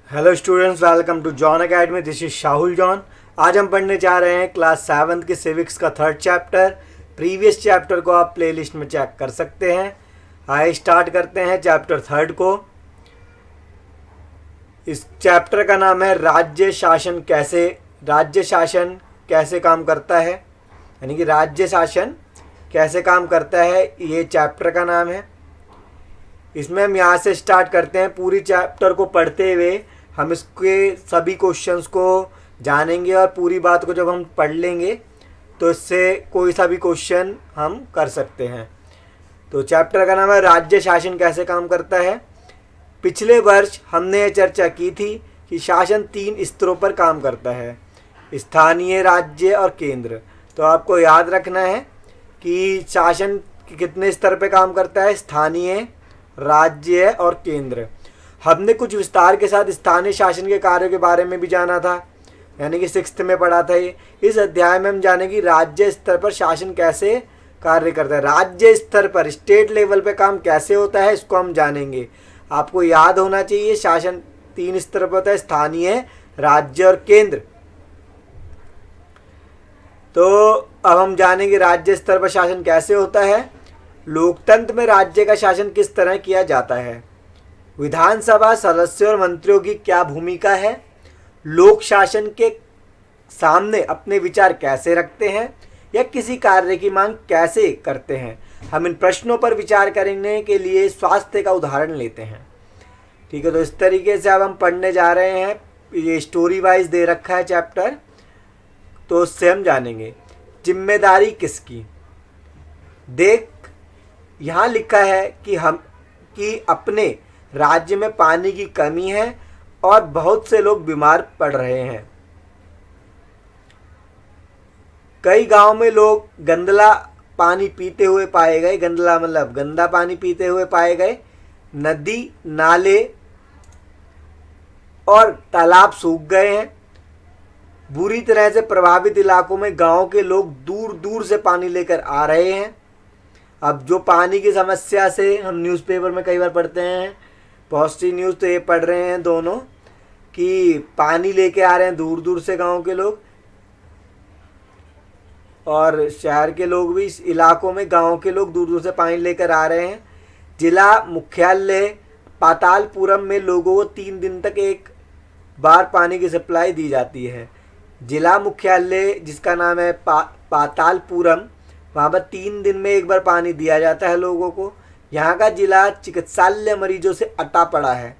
Hello students, welcome to John academy. This is Shahul John. आज हम पढ़ने जा रहे हैं क्लास 7 के सिविक्स का थर्ड चैप्टर। प्रीवियस चैप्टर को आप प्लेलिस्ट में चेक कर सकते हैं। आइए स्टार्ट करते हैं चैप्टर थर्ड को। इस चैप्टर का नाम है राज्य शासन कैसे काम करता है, यानी कि राज्य शासन कैसे काम करता है, ये चैप्टर का नाम है। इसमें हम यहाँ से स्टार्ट करते हैं। पूरी चैप्टर को पढ़ते हुए हम इसके सभी क्वेश्चंस को जानेंगे और पूरी बात को जब हम पढ़ लेंगे तो इससे कोई सा भी क्वेश्चन हम कर सकते हैं। तो चैप्टर का नाम है राज्य शासन कैसे काम करता है। पिछले वर्ष हमने ये चर्चा की थी कि शासन 3 स्तरों पर काम करता है, स्थानीय, राज्य और केंद्र। तो आपको याद रखना है कि शासन कितने स्तर पर काम करता है, स्थानीय, राज्य और केंद्र। हमने कुछ विस्तार के साथ स्थानीय शासन के कार्यों के बारे में भी जाना था, यानी कि 6th में पढ़ा था ये। इस अध्याय में हम जानेंगे राज्य स्तर पर शासन कैसे कार्य करता है, राज्य स्तर पर, स्टेट लेवल पे काम कैसे होता है, इसको हम जानेंगे। आपको याद होना चाहिए शासन 3 स्तर पर होता है, स्थानीय, राज्य और केंद्र। तो अब हम जानेंगे राज्य स्तर पर शासन कैसे होता है। लोकतंत्र में राज्य का शासन किस तरह किया जाता है, विधानसभा सदस्यों और मंत्रियों की क्या भूमिका है, लोक शासन के सामने अपने विचार कैसे रखते हैं या किसी कार्य की मांग कैसे करते हैं। हम इन प्रश्नों पर विचार करने के लिए स्वास्थ्य का उदाहरण लेते हैं। ठीक है, तो इस तरीके से अब हम पढ़ने जा रहे हैं। ये स्टोरी वाइज दे रखा है चैप्टर, तो उससे हम जानेंगे जिम्मेदारी किसकी। देख, यहाँ लिखा है कि अपने राज्य में पानी की कमी है और बहुत से लोग बीमार पड़ रहे हैं। कई गांव में लोग गंदला पानी पीते हुए पाए गए, गंदला मतलब गंदा पानी पीते हुए पाए गए। नदी, नाले और तालाब सूख गए हैं। बुरी तरह से प्रभावित इलाकों में गांव के लोग दूर दूर से पानी लेकर आ रहे हैं। अब जो पानी की समस्या से हम न्यूज़पेपर में कई बार पढ़ते हैं, बहुत सी न्यूज़ तो ये पढ़ रहे हैं दोनों कि पानी लेके आ रहे हैं दूर दूर से गांव के लोग, और शहर के लोग भी, इस इलाकों में गांव के लोग दूर दूर से पानी लेकर आ रहे हैं। जिला मुख्यालय पातालपुरम में लोगों को 3 दिन तक एक बार पानी की सप्लाई दी जाती है। जिला मुख्यालय जिसका नाम है पातालपुरम, वहाँ पर 3 दिन में एक बार पानी दिया जाता है लोगों को। यहाँ का जिला चिकित्सालय मरीजों से अटा पड़ा है।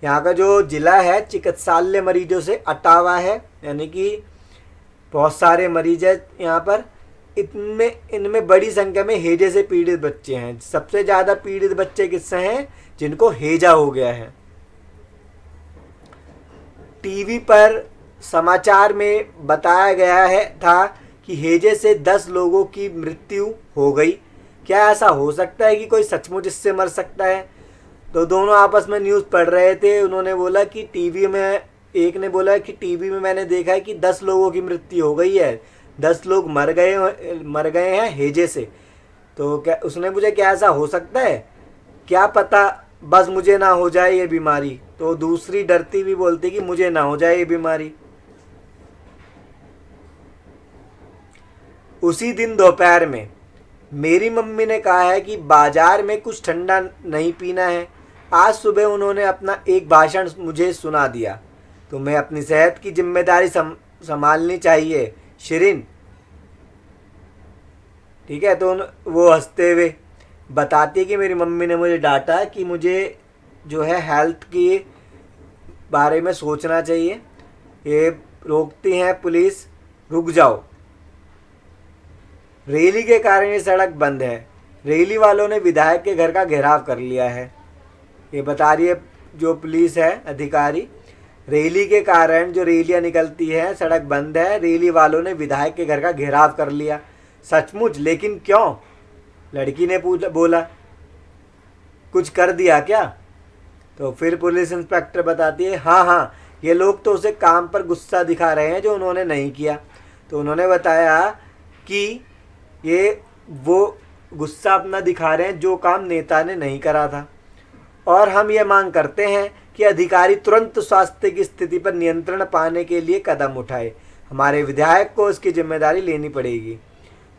यहाँ का जो जिला है चिकित्सालय मरीजों से अटा हुआ है, यानी कि बहुत सारे मरीज हैं यहाँ पर। इनमें बड़ी संख्या में हैजे से पीड़ित बच्चे हैं। सबसे ज़्यादा पीड़ित बच्चे किससे हैं, जिनको हैजा हो गया है। टीवी पर समाचार में बताया गया था कि हैजे से 10 लोगों की मृत्यु हो गई। क्या ऐसा हो सकता है कि कोई सचमुच इससे मर सकता है? तो दोनों आपस में न्यूज़ पढ़ रहे थे। उन्होंने बोला कि टीवी में, एक ने बोला कि टीवी में मैंने देखा है कि 10 लोगों की मृत्यु हो गई है, 10 लोग मर गए हैं हैजे से। तो क्या उसने मुझे, क्या ऐसा हो सकता है? क्या पता बस मुझे ना हो जाए ये बीमारी। तो दूसरी डरती भी बोलती कि मुझे ना हो जाए ये बीमारी। उसी दिन दोपहर में मेरी मम्मी ने कहा है कि बाजार में कुछ ठंडा नहीं पीना है। आज सुबह उन्होंने अपना एक भाषण मुझे सुना दिया। तो मैं अपनी सेहत की जिम्मेदारी संभालनी चाहिए, शिरीन। ठीक है, तो वो हंसते हुए बताती है कि मेरी मम्मी ने मुझे डांटा कि मुझे जो है हेल्थ के बारे में सोचना चाहिए। ये रोकती हैं पुलिस, रुक जाओ। रैली के कारण ये सड़क बंद है। रैली वालों ने विधायक के घर का घेराव कर लिया है। ये बता रही है जो पुलिस है अधिकारी। रैली के कारण जो रैलियाँ निकलती है, सड़क बंद है, रैली वालों ने विधायक के घर का घेराव कर लिया। सचमुच? लेकिन क्यों? लड़की ने बोला, कुछ कर दिया क्या? तो फिर पुलिस इंस्पेक्टर बताती है, हाँ हाँ, ये लोग तो उसे काम पर गुस्सा दिखा रहे हैं जो उन्होंने नहीं किया। तो उन्होंने बताया कि ये वो गुस्सा अपना दिखा रहे हैं जो काम नेता ने नहीं करा था। और हम ये मांग करते हैं कि अधिकारी तुरंत स्वास्थ्य की स्थिति पर नियंत्रण पाने के लिए कदम उठाए। हमारे विधायक को उसकी जिम्मेदारी लेनी पड़ेगी।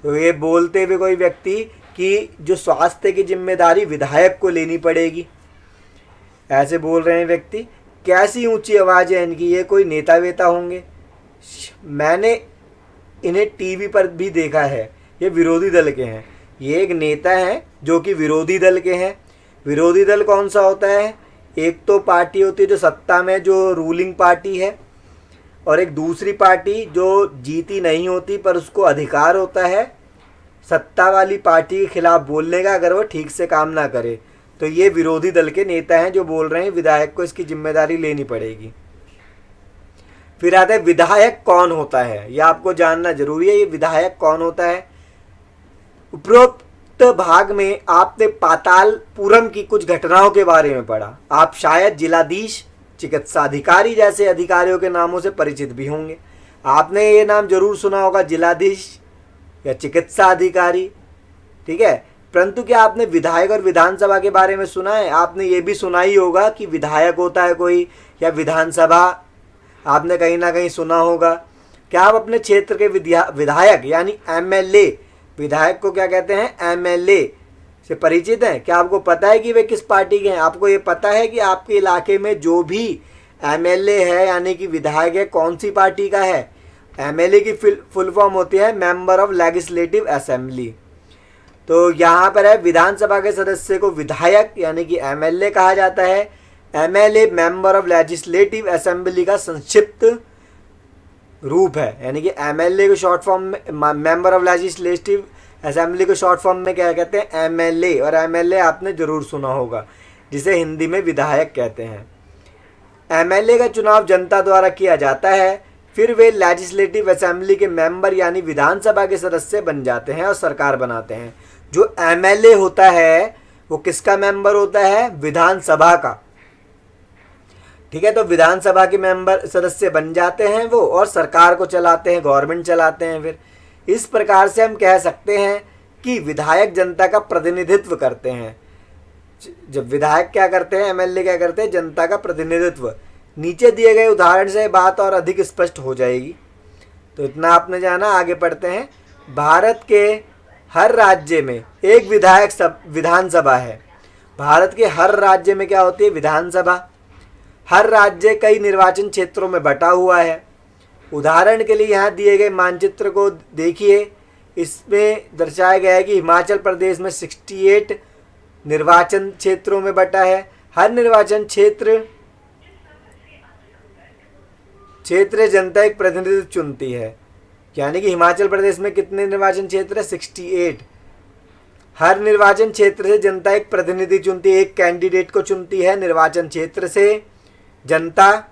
तो ये बोलते हुए कोई व्यक्ति कि जो स्वास्थ्य की जिम्मेदारी विधायक को लेनी पड़ेगी, ऐसे बोल रहे हैं व्यक्ति। कैसी ऊंची आवाज़ है इनकी, ये कोई नेता वेता होंगे? मैंने इन्हें टीवी पर भी देखा है, ये विरोधी दल के हैं। ये एक नेता हैं जो कि विरोधी दल के हैं। विरोधी दल कौन सा होता है? एक तो पार्टी होती है जो सत्ता में, जो रूलिंग पार्टी है, और एक दूसरी पार्टी जो जीती नहीं होती पर उसको अधिकार होता है सत्ता वाली पार्टी के खिलाफ बोलने का, अगर वो ठीक से काम ना करे। तो ये विरोधी दल के नेता हैं जो बोल रहे हैं विधायक को इसकी जिम्मेदारी लेनी पड़ेगी। फिर आता है विधायक कौन होता है, यह आपको जानना जरूरी है। ये विधायक कौन होता है? उपरोक्त भाग में आपने पातालपुरम की कुछ घटनाओं के बारे में पढ़ा। आप शायद जिलाधीश, चिकित्सा अधिकारी जैसे अधिकारियों के नामों से परिचित भी होंगे। आपने ये नाम जरूर सुना होगा, जिलाधीश या चिकित्सा अधिकारी, ठीक है। परंतु क्या आपने विधायक और विधानसभा के बारे में सुना है? आपने ये भी सुना ही होगा कि विधायक होता है कोई, या विधानसभा आपने कहीं ना कहीं सुना होगा। क्या आप अपने क्षेत्र के विधायक यानी एमएलए, विधायक को क्या कहते हैं? एमएलए से परिचित हैं? क्या आपको पता है कि वे किस पार्टी के हैं? आपको ये पता है कि आपके इलाके में जो भी एमएलए है यानी कि विधायक है, कौन सी पार्टी का है? एमएलए की फुल फॉर्म होती है मेंबर ऑफ लेजिस्लेटिव असेंबली। तो यहाँ पर है विधानसभा के सदस्य को विधायक यानी कि एमएलए कहा जाता है। MLA member of legislative assembly का संक्षिप्त रूप है, यानी कि एमएलए को शॉर्ट फॉर्म में, मेंबर ऑफ लेजिस्लेटिव असेंबली को शॉर्ट फॉर्म में क्या कहते हैं? एमएलए। और एमएलए आपने जरूर सुना होगा, जिसे हिंदी में विधायक कहते हैं। एमएलए का चुनाव जनता द्वारा किया जाता है, फिर वे लेजिस्लेटिव असेंबली के मेंबर यानी विधानसभा के सदस्य बन जाते हैं और सरकार बनाते हैं। जो एमएलए होता है वो किसका मेंबर होता है? विधानसभा का, ठीक है। तो विधानसभा के मेंबर सदस्य बन जाते हैं वो, और सरकार को चलाते हैं, गवर्नमेंट चलाते हैं। फिर इस प्रकार से हम कह सकते हैं कि विधायक जनता का प्रतिनिधित्व करते हैं। जब विधायक क्या करते हैं, एमएलए क्या करते हैं? जनता का प्रतिनिधित्व। नीचे दिए गए उदाहरण से बात और अधिक स्पष्ट हो जाएगी। तो इतना आपने जाना, आगे पढ़ते हैं। भारत के हर राज्य में एक विधानसभा है। भारत के हर राज्य में क्या होती है? विधानसभा। हर राज्य कई निर्वाचन क्षेत्रों में बटा हुआ है। उदाहरण के लिए यहाँ दिए गए मानचित्र को देखिए, इसमें दर्शाया गया है कि हिमाचल प्रदेश में 68 निर्वाचन क्षेत्रों में बटा है। हर निर्वाचन क्षेत्र जनता एक प्रतिनिधित्व चुनती है, यानी कि हिमाचल प्रदेश में कितने निर्वाचन क्षेत्र है? 68। हर निर्वाचन क्षेत्र से जनता एक प्रतिनिधि चुनती है, एक कैंडिडेट को चुनती है निर्वाचन क्षेत्र से जनता,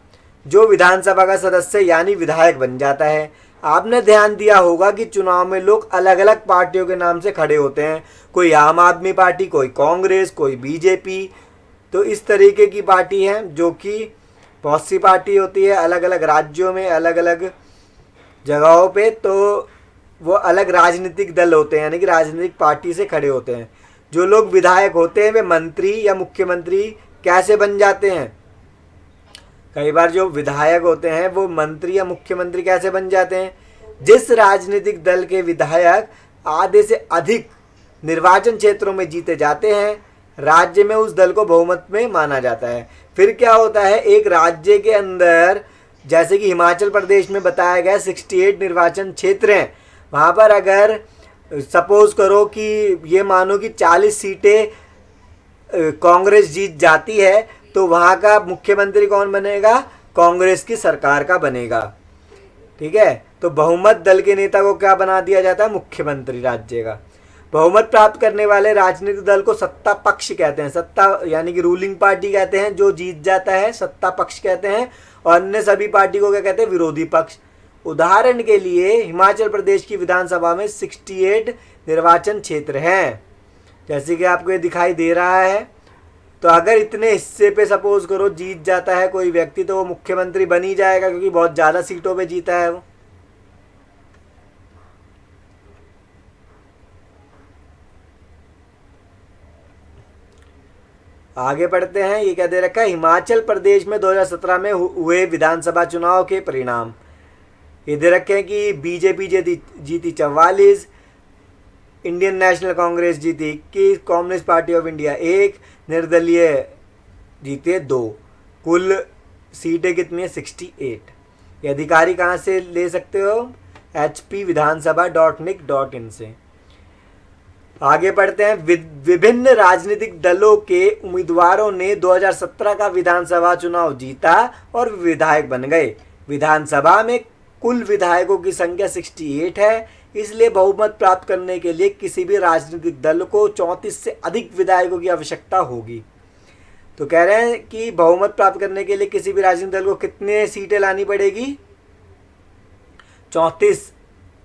जो विधानसभा का सदस्य यानी विधायक बन जाता है। आपने ध्यान दिया होगा कि चुनाव में लोग अलग अलग पार्टियों के नाम से खड़े होते हैं, कोई आम आदमी पार्टी, कोई कांग्रेस, कोई बीजेपी। तो इस तरीके की पार्टी है, जो कि बहुत सी पार्टी होती है अलग अलग राज्यों में, अलग अलग जगहों पे। तो वो अलग राजनीतिक दल होते हैं, यानी कि राजनीतिक पार्टी से खड़े होते हैं। जो लोग विधायक होते हैं वे मंत्री या मुख्यमंत्री कैसे बन जाते हैं? कई बार जो विधायक होते हैं वो मंत्री या मुख्यमंत्री कैसे बन जाते हैं? जिस राजनीतिक दल के विधायक आधे से अधिक निर्वाचन क्षेत्रों में जीते जाते हैं, राज्य में उस दल को बहुमत में माना जाता है। फिर क्या होता है, एक राज्य के अंदर, जैसे कि हिमाचल प्रदेश में बताया गया 68 निर्वाचन क्षेत्र हैं, वहाँ पर अगर सपोज करो कि ये मानो कि 40 सीटें कांग्रेस जीत जाती है, तो वहाँ का मुख्यमंत्री कौन बनेगा? कांग्रेस की सरकार का बनेगा, ठीक है। तो बहुमत दल के नेता को क्या बना दिया जाता है? मुख्यमंत्री राज्य का। बहुमत प्राप्त करने वाले राजनीतिक दल को सत्ता पक्ष कहते हैं। सत्ता यानी कि रूलिंग पार्टी कहते हैं, जो जीत जाता है सत्ता पक्ष कहते हैं, और अन्य सभी पार्टी को क्या कहते हैं? विरोधी पक्ष। उदाहरण के लिए हिमाचल प्रदेश की विधानसभा में 68 निर्वाचन क्षेत्र हैं, जैसे कि आपको ये दिखाई दे रहा है। तो अगर इतने हिस्से पे सपोज करो जीत जाता है कोई व्यक्ति, तो वो मुख्यमंत्री बन ही जाएगा, क्योंकि बहुत ज़्यादा सीटों पे जीता है वो। आगे पढ़ते हैं। ये क्या दे रखा है, हिमाचल प्रदेश में 2017 में हुए विधानसभा चुनाव के परिणाम। ये दे रखे हैं कि बीजेपी जीती 44, इंडियन नेशनल कांग्रेस जीती 21, कम्युनिस्ट पार्टी ऑफ इंडिया 1, निर्दलीय जीते 2। कुल सीटें कितनी है, 68। ये अधिकारी कहाँ से ले सकते हो, hpvidansabha.nic.in से। आगे पढ़ते हैं। विभिन्न राजनीतिक दलों के उम्मीदवारों ने 2017 का विधानसभा चुनाव जीता और विधायक बन गए। विधानसभा में कुल विधायकों की संख्या 68 है, इसलिए बहुमत प्राप्त करने के लिए किसी भी राजनीतिक दल को 34 से अधिक विधायकों की आवश्यकता होगी। तो कह रहे हैं कि बहुमत प्राप्त करने के लिए किसी भी राजनीतिक दल को कितने सीटें लानी पड़ेगी, 34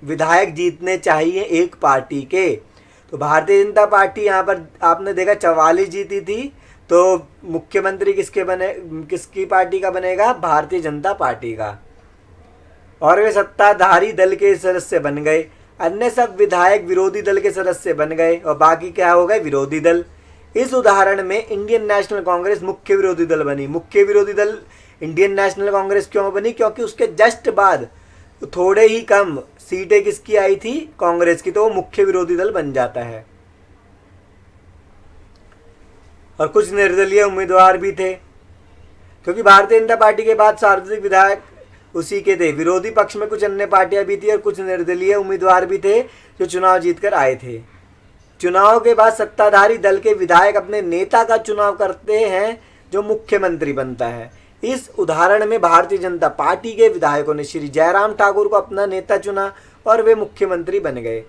विधायक जीतने चाहिए एक पार्टी के। तो भारतीय जनता पार्टी यहाँ पर आपने देखा 44 जीती थी, तो मुख्यमंत्री किसकी पार्टी का बनेगा, भारतीय जनता पार्टी का, और वे सत्ताधारी दल के सदस्य बन गए। अन्य सब विधायक विरोधी दल के सदस्य बन गए और बाकी क्या हो गए, विरोधी दल। इस उदाहरण में इंडियन नेशनल कांग्रेस मुख्य विरोधी दल बनी। मुख्य विरोधी दल इंडियन नेशनल कांग्रेस क्यों बनी, क्योंकि उसके जस्ट बाद थोड़े ही कम सीटें किसकी आई थी, कांग्रेस की, तो वो मुख्य विरोधी दल बन जाता है। और कुछ निर्दलीय उम्मीदवार भी थे, क्योंकि भारतीय जनता पार्टी के बाद सार्वजनिक विधायक उसी के थे। विरोधी पक्ष में कुछ अन्य पार्टियां भी थी और कुछ निर्दलीय उम्मीदवार भी थे जो चुनाव जीतकर आए थे। चुनाव के बाद सत्ताधारी दल के विधायक अपने नेता का चुनाव करते हैं जो मुख्यमंत्री बनता है। इस उदाहरण में भारतीय जनता पार्टी के विधायकों ने श्री जयराम ठाकुर को अपना नेता चुना और वे मुख्यमंत्री बन गए।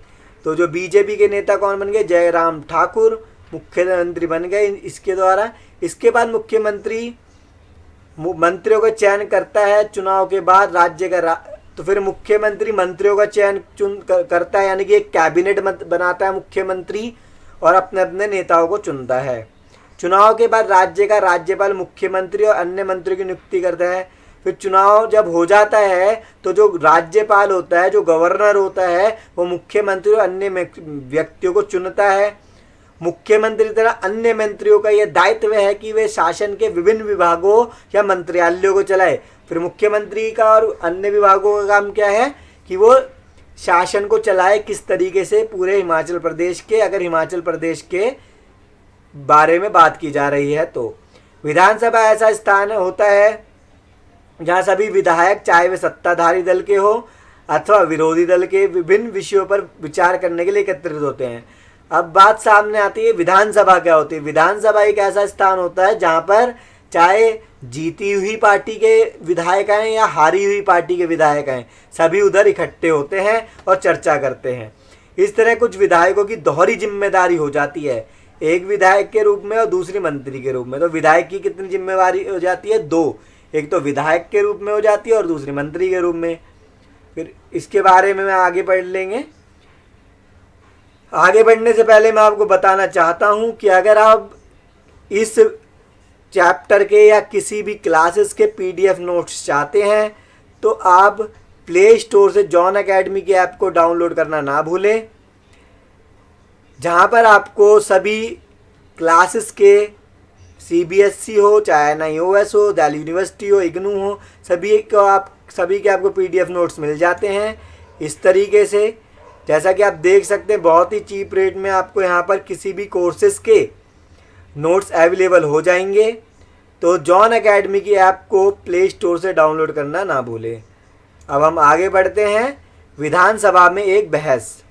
तो जो बीजेपी के नेता कौन बन गए, जयराम ठाकुर मुख्यमंत्री बन गए इसके द्वारा। इसके बाद मुख्यमंत्री मंत्रियों का चयन करता है चुनाव के बाद राज्य का तो फिर मुख्यमंत्री मंत्रियों का चयन करता है, यानी कि एक कैबिनेट बनाता है मुख्यमंत्री और अपने अपने नेताओं को चुनता है। चुनाव के बाद राज्य का राज्यपाल मुख्यमंत्री और अन्य मंत्रियों की नियुक्ति करता है। फिर चुनाव जब हो जाता है तो जो राज्यपाल होता है, जो गवर्नर होता है, वो मुख्यमंत्री और अन्य व्यक्तियों को चुनता है। मुख्यमंत्री तरह अन्य मंत्रियों का यह दायित्व है कि वे शासन के विभिन्न विभागों या मंत्रालयों को चलाए। फिर मुख्यमंत्री का और अन्य विभागों का काम क्या है कि वो शासन को चलाए किस तरीके से पूरे हिमाचल प्रदेश के, अगर हिमाचल प्रदेश के बारे में बात की जा रही है तो। विधानसभा ऐसा स्थान होता है जहाँ सभी विधायक, चाहे वे सत्ताधारी दल के हो अथवा विरोधी दल के, विभिन्न विषयों पर विचार करने के लिए एकत्रित होते हैं। अब बात सामने आती है विधानसभा क्या होती है। विधानसभा एक ऐसा स्थान होता है जहाँ पर चाहे जीती हुई पार्टी के विधायक आए या हारी हुई पार्टी के विधायक आए, सभी उधर इकट्ठे होते हैं और चर्चा करते हैं। इस तरह कुछ विधायकों की दोहरी जिम्मेदारी हो जाती है, एक विधायक के रूप में और दूसरी मंत्री के रूप में। तो विधायक की कितनी जिम्मेवारी हो जाती है, 2, एक तो विधायक के रूप में हो जाती है और दूसरी मंत्री के रूप में। फिर इसके बारे में आगे पढ़ लेंगे। आगे बढ़ने से पहले मैं आपको बताना चाहता हूं कि अगर आप इस चैप्टर के या किसी भी क्लासेस के पीडीएफ नोट्स चाहते हैं तो आप प्ले स्टोर से जॉन एकेडमी की ऐप को डाउनलोड करना ना भूलें, जहां पर आपको सभी क्लासेस के सीबीएसई हो, चाहे NIOS हो, दिल्ली यूनिवर्सिटी हो, इग्नू हो, सभी के आपको पीडीएफ नोट्स मिल जाते हैं इस तरीके से। जैसा कि आप देख सकते हैं बहुत ही चीप रेट में आपको यहाँ पर किसी भी कोर्सेज के नोट्स अवेलेबल हो जाएंगे। तो जॉन एकेडमी की ऐप को प्ले स्टोर से डाउनलोड करना ना भूलें। अब हम आगे बढ़ते हैं। विधानसभा में एक बहस।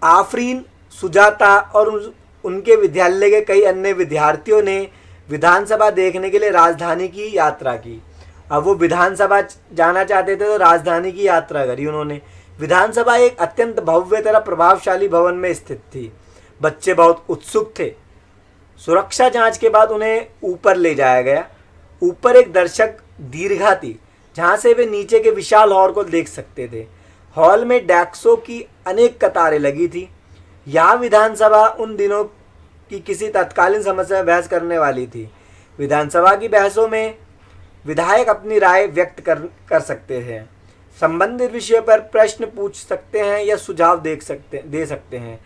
आफरीन, सुजाता और उनके विद्यालय के कई अन्य विद्यार्थियों ने विधानसभा देखने के लिए राजधानी की यात्रा की। अब वो विधानसभा जाना चाहते थे तो राजधानी की यात्रा करी उन्होंने। विधानसभा एक अत्यंत भव्य तरह प्रभावशाली भवन में स्थित थी। बच्चे बहुत उत्सुक थे। सुरक्षा जांच के बाद उन्हें ऊपर ले जाया गया। ऊपर एक दर्शक दीर्घा थी जहां से वे नीचे के विशाल हॉल को देख सकते थे। हॉल में डेस्कों की अनेक कतारें लगी थी। यहाँ विधानसभा उन दिनों की किसी तत्कालीन समस्या में बहस करने वाली थी। विधानसभा की बहसों में विधायक अपनी राय व्यक्त कर सकते हैं, संबंधित विषय पर प्रश्न पूछ सकते हैं या सुझाव दे सकते हैं।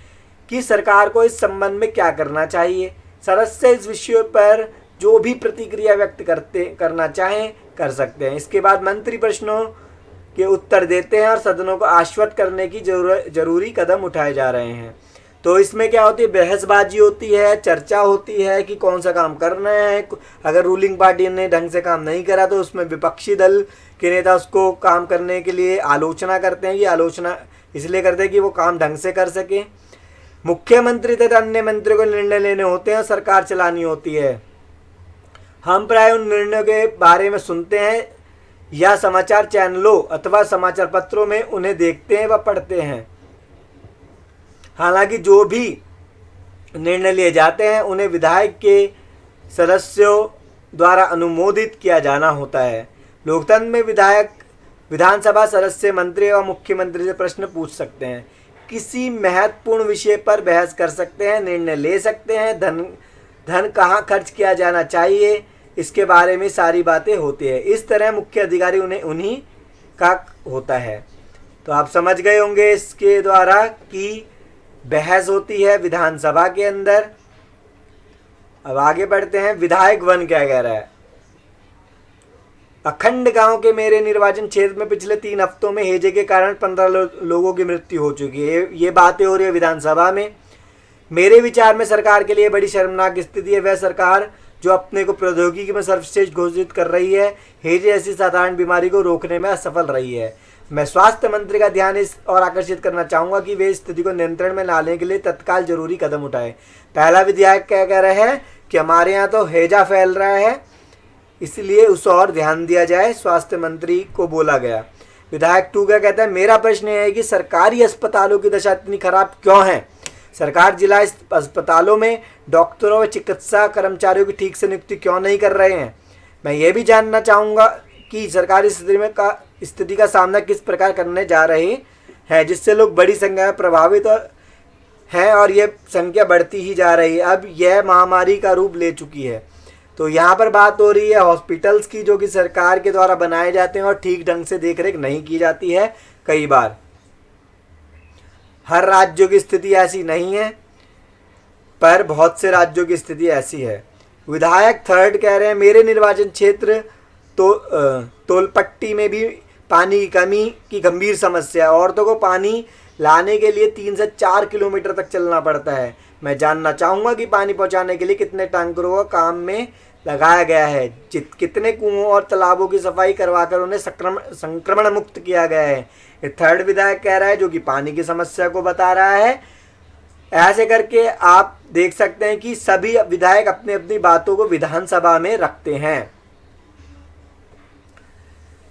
कि सरकार को इस संबंध में क्या करना चाहिए। सदस्य इस विषय पर जो भी प्रतिक्रिया व्यक्त करना चाहें कर सकते हैं। इसके बाद मंत्री प्रश्नों के उत्तर देते हैं और सदनों को आश्वस्त करने की जरूरी कदम उठाए जा रहे हैं। तो इसमें क्या होती है, बहसबाजी होती है, चर्चा होती है कि कौन सा काम करना है। अगर रूलिंग पार्टी ने ढंग से काम नहीं करा तो उसमें विपक्षी दल के नेता उसको काम करने के लिए आलोचना करते हैं। ये आलोचना इसलिए करते हैं कि वो काम ढंग से कर सके। मुख्यमंत्री तथा अन्य मंत्रियों को निर्णय लेने होते हैं और सरकार चलानी होती है। हम प्राय उन निर्णयों के बारे में सुनते हैं या समाचार चैनलों अथवा समाचार पत्रों में उन्हें देखते हैं व पढ़ते हैं। हालांकि जो भी निर्णय लिए जाते हैं उन्हें विधायक के सदस्यों द्वारा अनुमोदित किया जाना होता है। लोकतंत्र में विधानसभा सदस्य मंत्री व मुख्यमंत्री से प्रश्न पूछ सकते हैं, किसी महत्वपूर्ण विषय पर बहस कर सकते हैं, निर्णय ले सकते हैं, धन कहाँ खर्च किया जाना चाहिए, इसके बारे में सारी बातें होती है। इस तरह मुख्य अधिकारी उन्हीं का होता है। तो आप समझ गए होंगे इसके द्वारा कि बहस होती है विधानसभा के अंदर। अब आगे बढ़ते हैं। विधायक वन क्या कह रहा है। अखंड गांव के मेरे निर्वाचन क्षेत्र में पिछले 3 हफ्तों में हेजे के कारण 15 लोगों की मृत्यु हो चुकी है। ये बातें हो रही है विधानसभा में। मेरे विचार में सरकार के लिए बड़ी शर्मनाक स्थिति है। वह सरकार जो अपने को प्रौद्योगिकी में सर्वश्रेष्ठ घोषित कर रही है, हेजे ऐसी साधारण बीमारी को रोकने में असफल रही है। मैं स्वास्थ्य मंत्री का ध्यान इस और आकर्षित करना चाहूँगा कि वे स्थिति को नियंत्रण में लाने के लिए तत्काल जरूरी कदम उठाएं। पहला विधायक क्या कह रहे हैं कि हमारे यहाँ तो हैजा फैल रहा है, इसलिए उस और ध्यान दिया जाए, स्वास्थ्य मंत्री को बोला गया। विधायक 2 क्या कहता है, मेरा प्रश्न है कि सरकारी अस्पतालों की दशा इतनी खराब क्यों है। सरकार जिला अस्पतालों में डॉक्टरों व चिकित्सा कर्मचारियों की ठीक से नियुक्ति क्यों नहीं कर रहे हैं। मैं ये भी जानना चाहूँगा कि सरकारी स्थिति का सामना किस प्रकार करने जा रहे हैं, जिससे लोग बड़ी संख्या में प्रभावित हैं और ये संख्या बढ़ती ही जा रही है। अब यह महामारी का रूप ले चुकी है। तो यहाँ पर बात हो रही है हॉस्पिटल्स की, जो कि सरकार के द्वारा बनाए जाते हैं और ठीक ढंग से देखरेख नहीं की जाती है। कई बार हर राज्यों की स्थिति ऐसी नहीं है, पर बहुत से राज्यों की स्थिति ऐसी है। विधायक 3 कह रहे हैं, मेरे निर्वाचन क्षेत्र तोलपट्टी में भी पानी की कमी की गंभीर समस्या है। औरतों को पानी लाने के लिए 3 से 4 किलोमीटर तक चलना पड़ता है। मैं जानना चाहूँगा कि पानी पहुँचाने के लिए कितने टैंकरों को काम में लगाया गया है, कितने कुओं और तालाबों की सफाई करवाकर उन्हें संक्रमण मुक्त किया गया है। ये 3rd विधायक कह रहा है, जो कि पानी की समस्या को बता रहा है। ऐसे करके आप देख सकते हैं कि सभी विधायक अपनी अपनी बातों को विधानसभा में रखते हैं।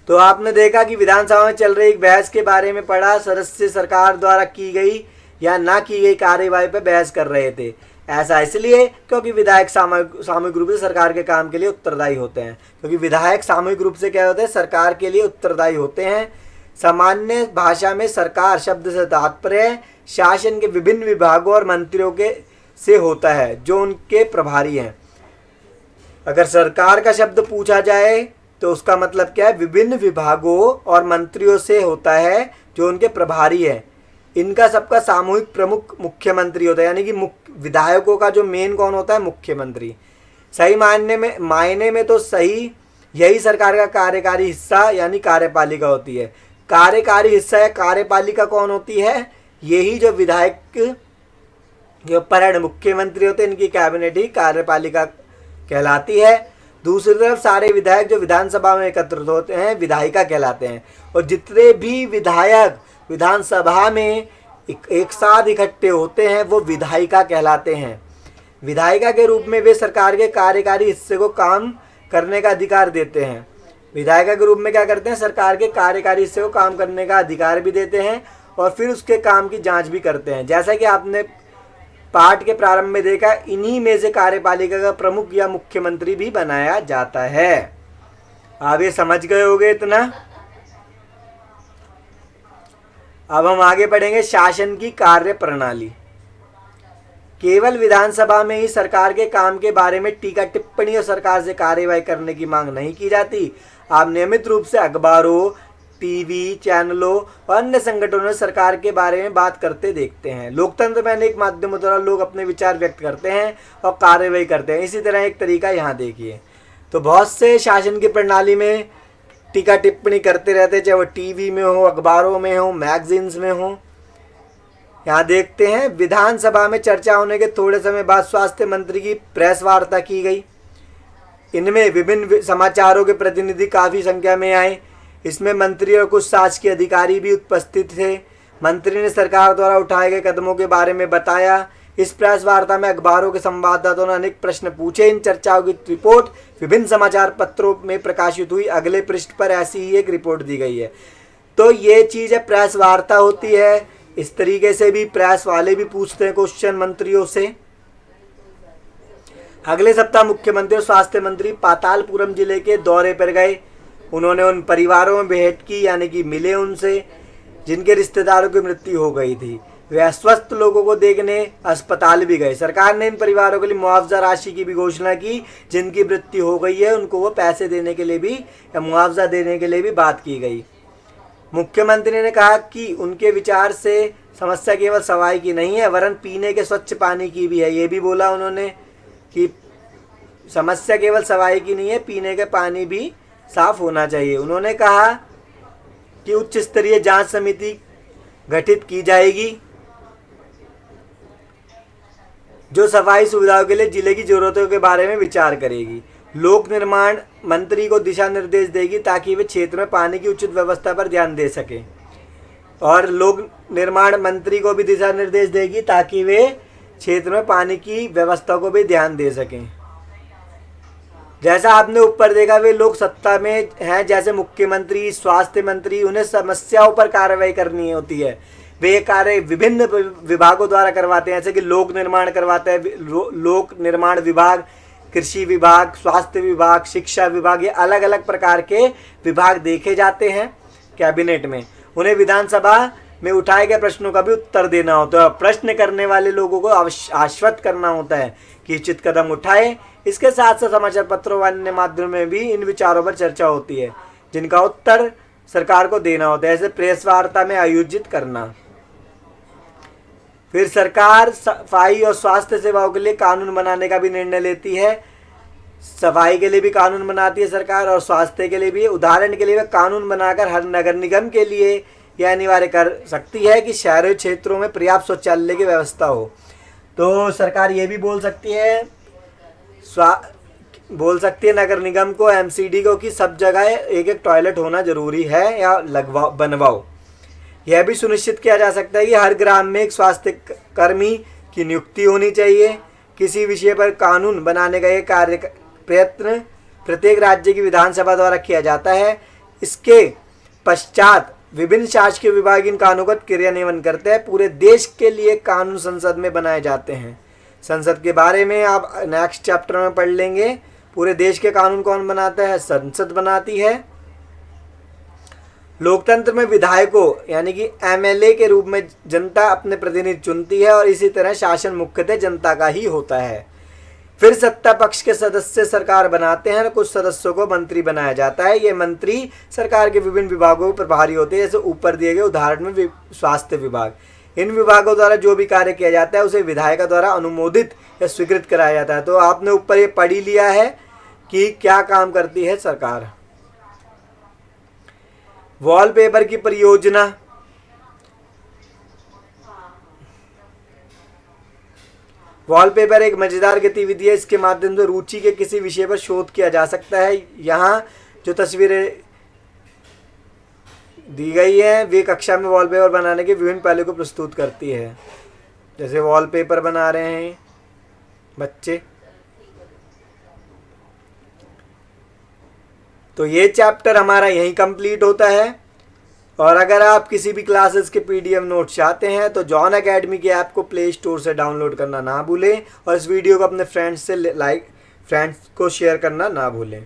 तो आपने देखा कि विधानसभा में चल रही एक बहस के बारे में पढ़ा। सदस्य सरकार द्वारा की गई या ना की गई कार्यवाही पर बहस कर रहे थे। ऐसा इसलिए क्योंकि विधायक सामूहिक रूप से सरकार के काम के लिए उत्तरदायी होते हैं। क्योंकि विधायक सामूहिक रूप से क्या होते हैं, सरकार के लिए उत्तरदायी होते हैं। सामान्य भाषा में सरकार शब्द से तात्पर्य शासन के विभिन्न विभागों और मंत्रियों के से होता है, जो उनके प्रभारी हैं। अगर सरकार का शब्द पूछा जाए तो उसका मतलब क्या है, विभिन्न विभागों और मंत्रियों से होता है, जो उनके प्रभारी हैं। इनका सबका सामूहिक प्रमुख मुख्यमंत्री होता है। यानी कि विधायकों का जो मेन कौन होता है, मुख्यमंत्री। सही मायने में तो सही यही सरकार का कार्यकारी हिस्सा यानी कार्यपालिका होती है। कार्यकारी हिस्सा या कार्यपालिका कौन होती है, यही जो विधायक जो पर मुख्यमंत्री होते हैं, इनकी कैबिनेट ही कार्यपालिका कहलाती है। दूसरी तरफ सारे विधायक जो विधानसभा में एकत्रित होते हैं विधायिका कहलाते हैं। और जितने भी विधायक विधानसभा में एक साथ इकट्ठे होते हैं वो विधायिका कहलाते हैं। विधायिका के रूप में वे सरकार के कार्यकारी हिस्से को काम करने का अधिकार देते हैं। विधायिका के रूप में क्या करते हैं, सरकार के कार्यकारी हिस्से को काम करने का अधिकार भी देते हैं और फिर उसके काम की जांच भी करते हैं। जैसा कि आपने पाठ के प्रारंभ में देखा, इन्हीं में से कार्यपालिका का प्रमुख या मुख्यमंत्री भी बनाया जाता है। आप ये समझ गए होंगे इतना। अब हम आगे बढ़ेंगे। शासन की कार्य प्रणाली। केवल विधानसभा में ही सरकार के काम के बारे में टीका टिप्पणी और सरकार से कार्यवाही करने की मांग नहीं की जाती। आप नियमित रूप से अखबारों, टीवी चैनलों और अन्य संगठनों में सरकार के बारे में बात करते देखते हैं। लोकतंत्र में अनेक माध्यमों द्वारा लोग अपने विचार व्यक्त करते हैं और कार्रवाई करते हैं। इसी तरह एक तरीका यहाँ देखिए, तो बहुत से शासन की प्रणाली में टीका टिप्पणी करते रहते हैं, चाहे वो टीवी में हो, अखबारों में हो, मैगजीन्स में हो। यहाँ देखते हैं विधानसभा में चर्चा होने के थोड़े समय बाद स्वास्थ्य मंत्री की प्रेस वार्ता की गई। इनमें विभिन्न समाचारों के प्रतिनिधि काफ़ी संख्या में आए। इसमें मंत्री और कुछ शासकीय अधिकारी भी उपस्थित थे। मंत्री ने सरकार द्वारा उठाए गए कदमों के बारे में बताया। इस प्रेस वार्ता में अखबारों के संवाददाताओं ने अनेक प्रश्न पूछे। इन चर्चाओं की रिपोर्ट विभिन्न समाचार पत्रों में प्रकाशित हुई। अगले पृष्ठ पर ऐसी ही एक रिपोर्ट दी गई है। तो ये चीज़ है, प्रेस वार्ता होती है। इस तरीके से भी प्रेस वाले भी पूछते हैं क्वेश्चन मंत्रियों से। अगले सप्ताह मुख्यमंत्री और स्वास्थ्य मंत्री पातालपुरम जिले के दौरे पर गए। उन्होंने उन परिवारों में भेंट की, यानी कि मिले उनसे जिनके रिश्तेदारों की मृत्यु हो गई थी। वे अस्वस्थ लोगों को देखने अस्पताल भी गए। सरकार ने इन परिवारों के लिए मुआवजा राशि की भी घोषणा की। जिनकी मृत्यु हो गई है उनको वो पैसे देने के लिए भी या मुआवजा देने के लिए भी बात की गई। मुख्यमंत्री ने कहा कि उनके विचार से समस्या केवल सफाई की नहीं है वरन पीने के स्वच्छ पानी की भी है। ये भी बोला उन्होंने कि समस्या केवल सफाई की नहीं है, पीने के पानी भी साफ होना चाहिए। उन्होंने कहा कि उच्च स्तरीय जांच समिति गठित की जाएगी जो सफाई सुविधाओं के लिए जिले की जरूरतों के बारे में विचार करेगी। लोक निर्माण मंत्री को दिशा निर्देश देगी ताकि वे क्षेत्र में पानी की उचित व्यवस्था पर ध्यान दे सके, और लोक निर्माण मंत्री को भी दिशा निर्देश देगी ताकि वे क्षेत्र में पानी की व्यवस्था को भी ध्यान दे सकें। जैसा आपने ऊपर देखा, वे लोग सत्ता में हैं जैसे मुख्यमंत्री, स्वास्थ्य मंत्री, उन्हें समस्याओं पर कार्रवाई करनी होती है। वे कार्य विभिन्न विभागों द्वारा करवाते हैं, जैसे कि लोक निर्माण करवाते हैं लोक निर्माण विभाग, कृषि विभाग, स्वास्थ्य विभाग, शिक्षा विभाग। ये अलग अलग प्रकार के विभाग देखे जाते हैं कैबिनेट में। उन्हें विधानसभा में उठाए गए प्रश्नों का भी उत्तर देना होता है। प्रश्न करने वाले लोगों को आश्वस्त करना होता है कि उचित कदम उठाए। इसके साथ साथ समाचार पत्रों व अन्य माध्यमों में भी इन विचारों पर चर्चा होती है जिनका उत्तर सरकार को देना होता है। ऐसे प्रेस वार्ता में आयोजित करना। फिर सरकार सफाई और स्वास्थ्य सेवाओं के लिए कानून बनाने का भी निर्णय लेती है। सफाई के लिए भी कानून बनाती है सरकार और स्वास्थ्य के लिए भी। उदाहरण के लिए वह कानून बनाकर हर नगर निगम के लिए यह अनिवार्य कर सकती है कि शहरी क्षेत्रों में पर्याप्त शौचालय की व्यवस्था हो। तो सरकार ये भी बोल सकती है नगर निगम को, एमसीडी को, कि सब जगह एक एक टॉयलेट होना जरूरी है या बनवाओ। यह भी सुनिश्चित किया जा सकता है कि हर ग्राम में एक स्वास्थ्य कर्मी की नियुक्ति होनी चाहिए। किसी विषय पर कानून बनाने का यह प्रयत्न प्रत्येक राज्य की विधानसभा द्वारा किया जाता है। इसके पश्चात विभिन्न शासकीय विभाग इन कानूनों का क्रियान्वयन करते हैं। पूरे देश के लिए कानून संसद में बनाए जाते हैं। संसद के बारे में आप नेक्स्ट चैप्टर में पढ़ लेंगे। पूरे देश के कानून कौन बनाता है? संसद बनाती है। लोकतंत्र में विधायकों यानी कि एमएलए के रूप में जनता अपने प्रतिनिधि चुनती है और इसी तरह शासन मुख्यतः जनता का ही होता है। फिर सत्ता पक्ष के सदस्य सरकार बनाते हैं और कुछ सदस्यों को मंत्री बनाया जाता है। ये मंत्री सरकार के विभिन्न विभागों में प्रभारी होते हैं। जैसे ऊपर दिए गए उदाहरण में स्वास्थ्य विभाग। इन विभागों द्वारा जो भी कार्य किया जाता है उसे विधायक द्वारा अनुमोदित या स्वीकृत कराया जाता है। तो आपने ऊपर ये पढ़ ही लिया है कि क्या काम करती है सरकार। वॉलपेपर की परियोजना। वॉलपेपर एक मजेदार गतिविधि है। इसके माध्यम से रुचि के किसी विषय पर शोध किया जा सकता है। यहाँ जो तस्वीरें दी गई है वे कक्षा में वॉलपेपर बनाने के विभिन्न पहलू को प्रस्तुत करती है। जैसे वॉलपेपर बना रहे हैं बच्चे। तो ये चैप्टर हमारा यहीं कंप्लीट होता है। और अगर आप किसी भी क्लासेस के पीडीएफ नोट चाहते हैं तो जॉन एकेडमी की ऐप को प्ले स्टोर से डाउनलोड करना ना भूलें और इस वीडियो को अपने फ्रेंड्स को शेयर करना ना भूलें।